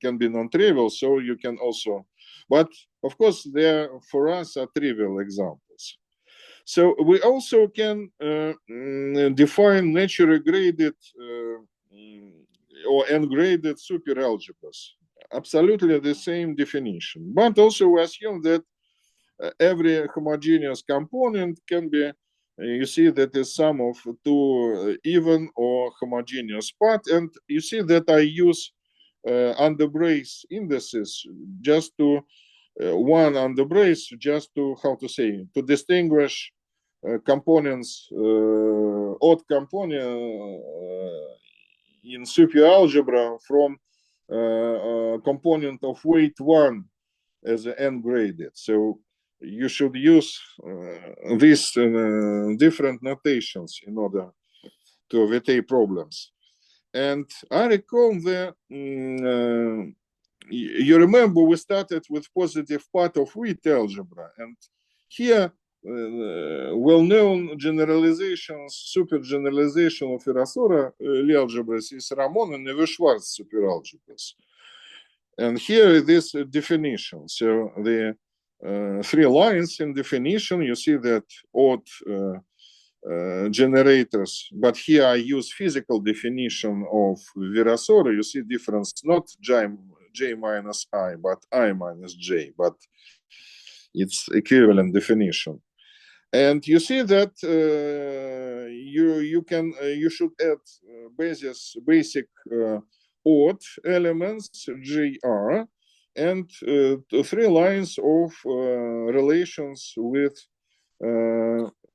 can be non-trivial. So you can also, but of course, there for us are trivial examples. So we also can define naturally graded or n-graded superalgebras. Absolutely the same definition. But also we assume that every homogeneous component can be, you see that is sum of two even or homogeneous part. And you see that I use underbrace indices just to one underbrace just to to distinguish components, odd component in superalgebra from component of weight 1 as n-graded. So you should use these different notations in order to evade problems. And I recall that you remember we started with positive part of weight algebra, and here well-known generalizations, super generalization of Virasoro Lie algebras is Ramon and Neves-Schwarz superalgebras. And here this definition. So the 3 lines in definition, you see that odd generators, but here I use physical definition of Virasoro. You see difference, not j minus I, but I minus j, but it's equivalent definition. And you see that you should add basic odd elements gr and 3 lines of relations with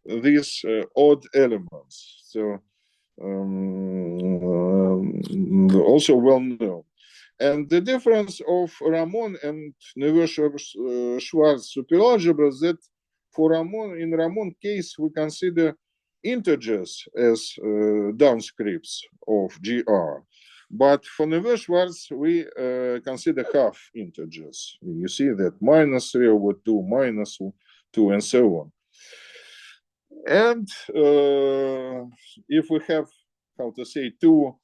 these odd elements. So also well known. And the difference of Ramon and Neves-Schwarz superalgebras that for in Ramon case, we consider integers as downscripts of GR. But for Neveu-Schwarz, we consider half integers. You see that -3/2, -2, and so on. And if we have, how to say, two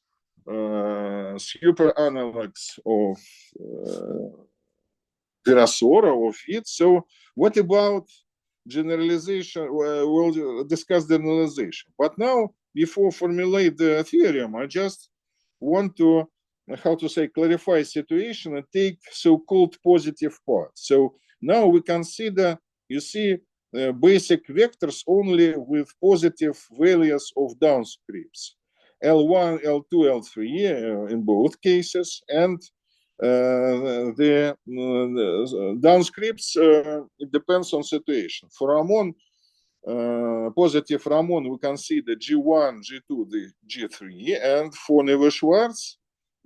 super analogs of Virasoro of it, so what about generalization? We'll discuss generalization. But now, before formulate the theorem, I just want to, how to say, clarify situation and take so-called positive part. So now we consider, you see, basic vectors only with positive values of downscripts. L1, L2, L3 in both cases, and the downscripts, it depends on situation. For Ramon, positive Ramon, we consider G1, G2, the G3, and for Neveu-Schwarz,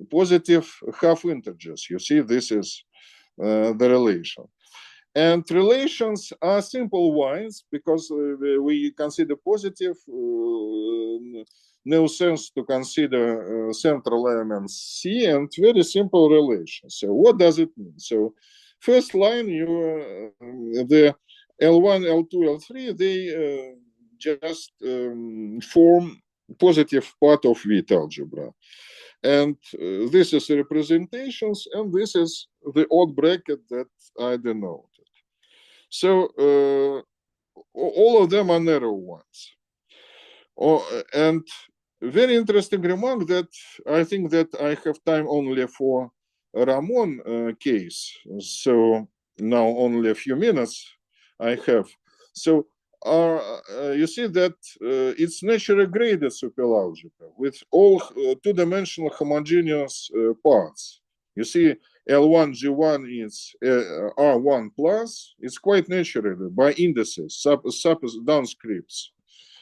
positive half integers. You see, this is the relation. And relations are simple ones because we consider positive, no sense to consider central elements C, and very simple relations. So what does it mean? So first line, you the L1, L2, L3, they just form positive part of Witt algebra. And this is the representations, and this is the odd bracket that I denoted. So all of them are narrow ones. And very interesting remark that I think that I have time only for Ramon case. So now only a few minutes I have. So you see that it's naturally graded superalgebra with all two-dimensional homogeneous parts. You see, L1, G1 is R1 plus. It's quite natural by indices, downscripts.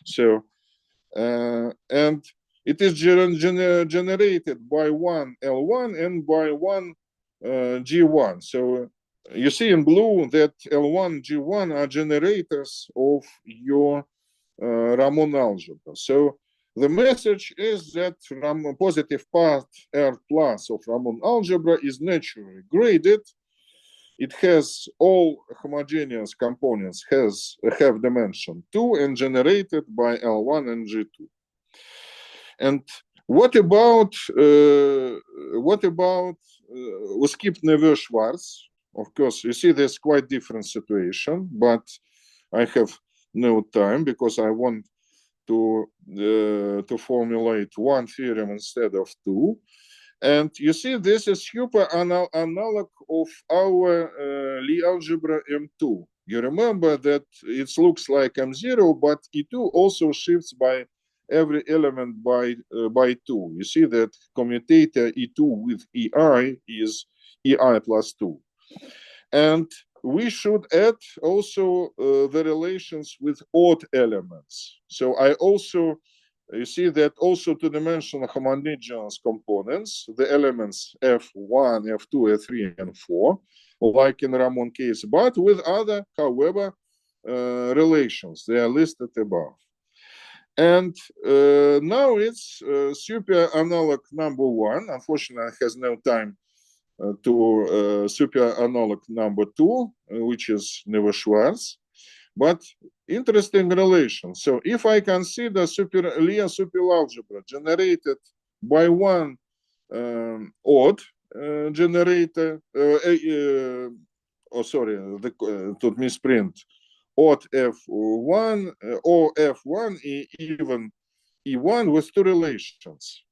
So, and it is generated by one L1 and by one G1. So you see in blue that L1, G1 are generators of your Ramon algebra. So the message is that positive part R plus of Ramon algebra is naturally graded. It has all homogeneous components, have dimension 2 and generated by L1 and G2. And what about we skipped Neveu-Schwarz? Of course, you see there's quite different situation, but I have no time because I want to formulate one theorem instead of two. And you see, this is super analog of our Lie algebra M2. You remember that it looks like M0, but E2 also shifts by every element by 2. You see that commutator E2 with EI is EI plus 2. And we should add also the relations with odd elements. So I also, you see that also two-dimensional homogeneous components, the elements F1, F2, F3, and 4, like in Ramon case, but with other, however, relations. They are listed above. And now it's super analog number 1. Unfortunately, I has no time to super analog number 2, which is Neveu-Schwarz. But interesting relation. So if I consider Lie superalgebra generated by one odd generator, to misprint, odd F1 or F1 even E1 with two relations.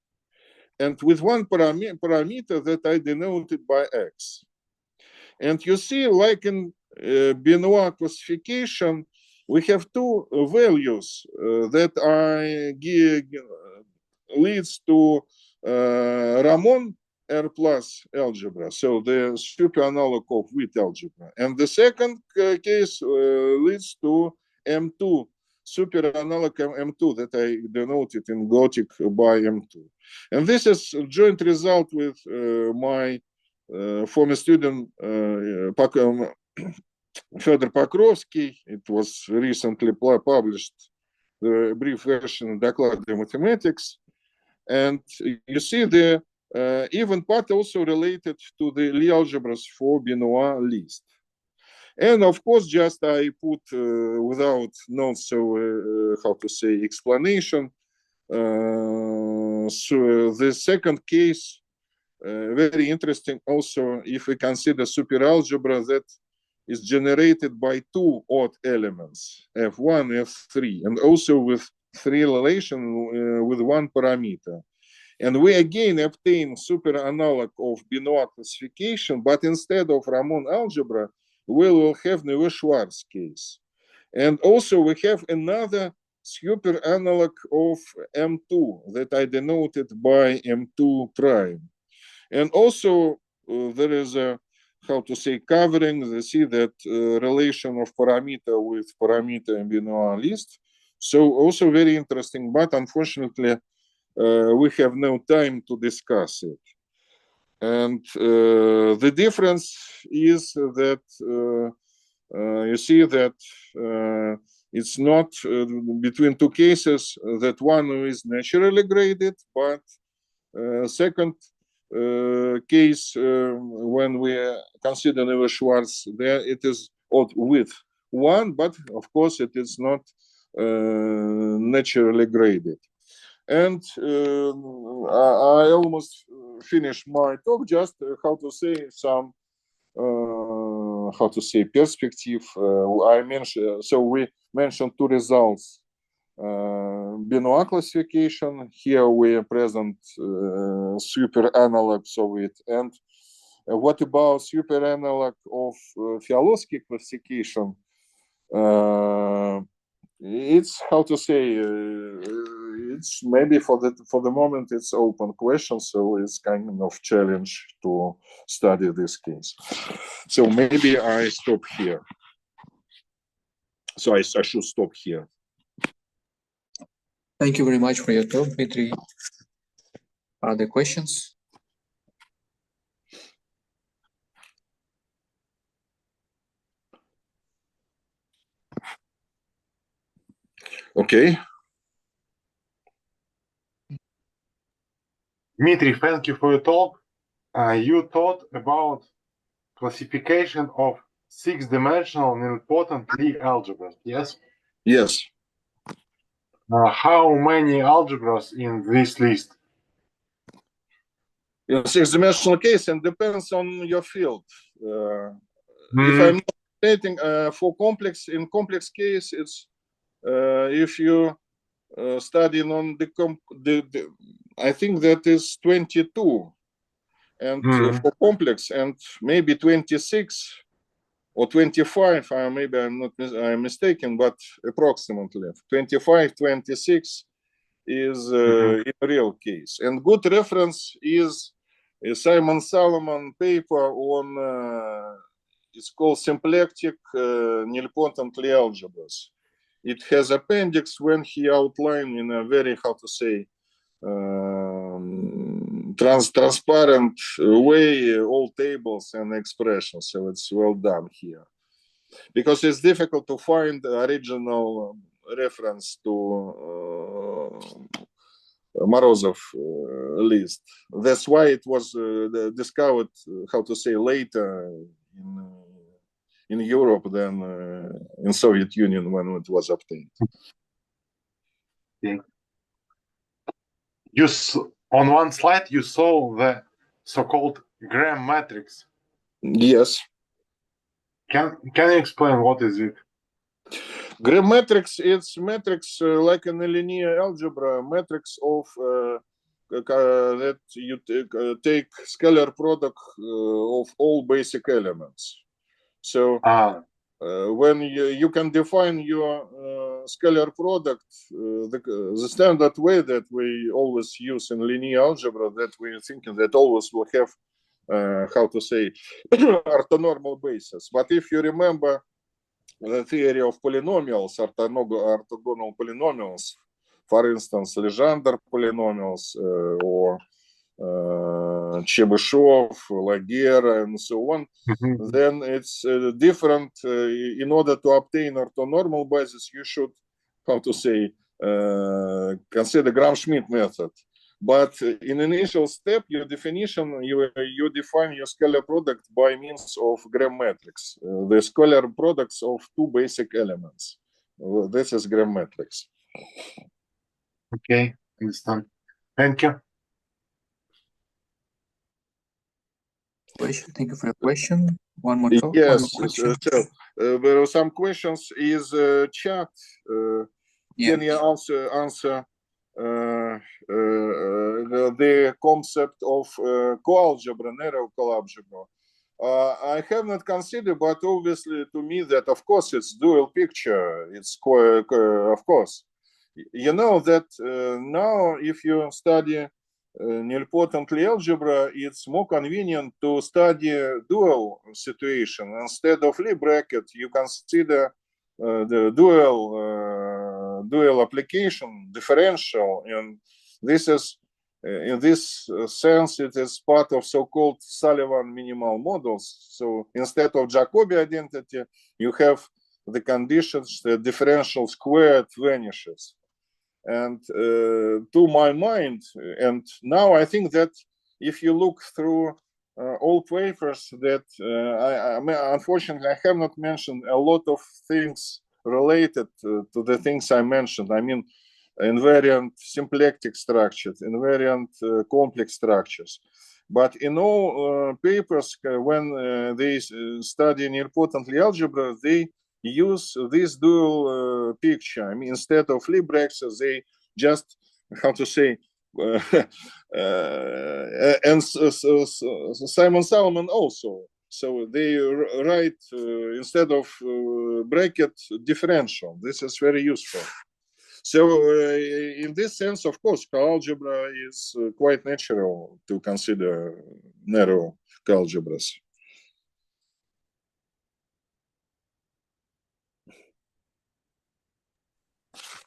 And with one parameter that I denoted by X. And you see, like in Benoit classification, we have two values that leads to Ramon R plus algebra, so the super analog of Witt algebra. And the second case leads to M2, super analog M2 that I denoted in Gothic by M2. And this is a joint result with my former student Fedor Pokrovsky. It was recently published, the brief version Доклады mathematics. And you see the even part also related to the Lie algebras for Benoit list. And of course, just I put without no how to say explanation. So the second case, very interesting also if we consider superalgebra that is generated by two odd elements, F1, F3, and also with three relation with one parameter. And we again obtain super analog of Benoit classification, but instead of Ramon algebra, we will have Neuve-Schwarz case. And also we have another super analog of M2 that I denoted by M2 prime. And also there is a, how to say, covering, you see that relation of parameter with parameter in Benoit list. So also very interesting, but unfortunately, we have no time to discuss it. And the difference is that you see that it's not between two cases that one is naturally graded, but second case when we consider Neuve-Schwarz, there it is with one, but of course it is not naturally graded. And I almost finished my talk, just how to say some how to say perspective. I mentioned, so we mentioned two results. Benoit classification, here we present super analogs of it. And what about super analog of Fialowski classification? It's how to say, it's maybe for the moment it's open question, so it's kind of challenge to study this case. So maybe I stop here. So I should stop here. Thank you very much for your talk, Dmitry. Other questions? Okay. Dmitry, thank you for your talk. You taught about classification of six-dimensional nilpotent Lie algebras, yes? Yes. How many algebras in this list? In six-dimensional case, and depends on your field. If I'm not stating for complex, in complex case, it's if you study on I think that is 22, and for complex, and maybe 26 or 25. Maybe I'm mistaken, but approximately 25, 26 is in real case. And good reference is a Simon Solomon paper on it's called symplectic nilpotent Lie algebras. It has appendix when he outlined in a very, how to say, transparent way all tables and expressions. So it's well done here. Because it's difficult to find the original reference to Morozov list. That's why it was discovered, how to say, later in Europe than in Soviet Union when it was obtained. Okay. On one slide, you saw the so-called Graham matrix. Yes. Can you explain what is it? Graham matrix, it's matrix like in a linear algebra, matrix of that you take scalar product of all basic elements. So when you can define your scalar product, the standard way that we always use in linear algebra, that we're thinking that always will have, how to say, orthonormal basis. But if you remember the theory of polynomials, orthogonal polynomials, for instance, Legendre polynomials or Chebyshev, Laguerre, and so on, then it's different. In order to obtain orthonormal basis, you should, how to say, consider Gram-Schmidt method. But in initial step, your definition, you define your scalar product by means of Gram matrix, the scalar products of two basic elements. This is Gram matrix. Okay, understand. Thank you. Question. Thank you for your question. One more talk. Yes, One more question. so there are some questions. Is chat? Can you also answer the concept of coalgebra, narrow coalgebra? I have not considered, but obviously to me that of course it's dual picture. It's of course. You know that now if you study nilpotently algebra, it's more convenient to study dual situation. Instead of Lie bracket, you consider the dual application, differential, and this is in this sense it is part of so-called Sullivan minimal models. So instead of Jacobi identity, you have the conditions the differential squared vanishes. And to my mind, and now I think that if you look through all papers that unfortunately I have not mentioned a lot of things related to the things I mentioned. I mean, invariant symplectic structures, invariant complex structures. But in all papers, when they study nilpotently algebra, they use this dual picture. I mean, instead of Lie brackets, they just, how to say, and Simon Salomon also. So they write instead of bracket differential. This is very useful. So in this sense, of course, coalgebra is quite natural to consider narrow coalgebras.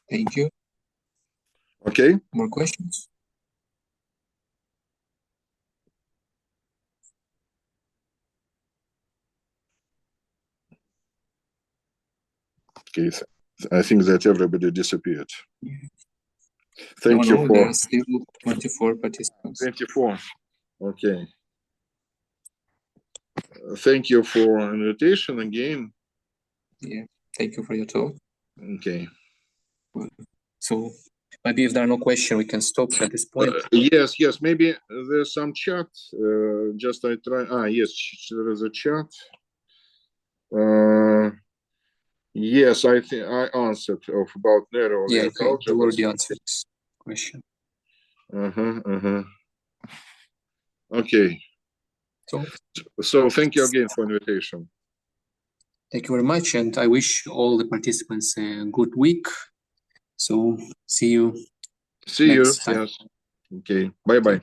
Thank you. Okay. More questions? Okay. I think that everybody disappeared. Yeah. Thank you for. There are still 24 participants. 24. Okay. Thank you for invitation again. Yeah. Thank you for your talk. Okay. So maybe if there are no questions, we can stop at this point. Yes. Maybe there's some chat. Just I try. Yes, there is a chat. Yes, I think I answered about narrow. Yeah, you already answered this question. Okay. So thank you again for invitation. Thank you very much, and I wish all the participants a good week. So see you. See you. Yes. Okay. Bye.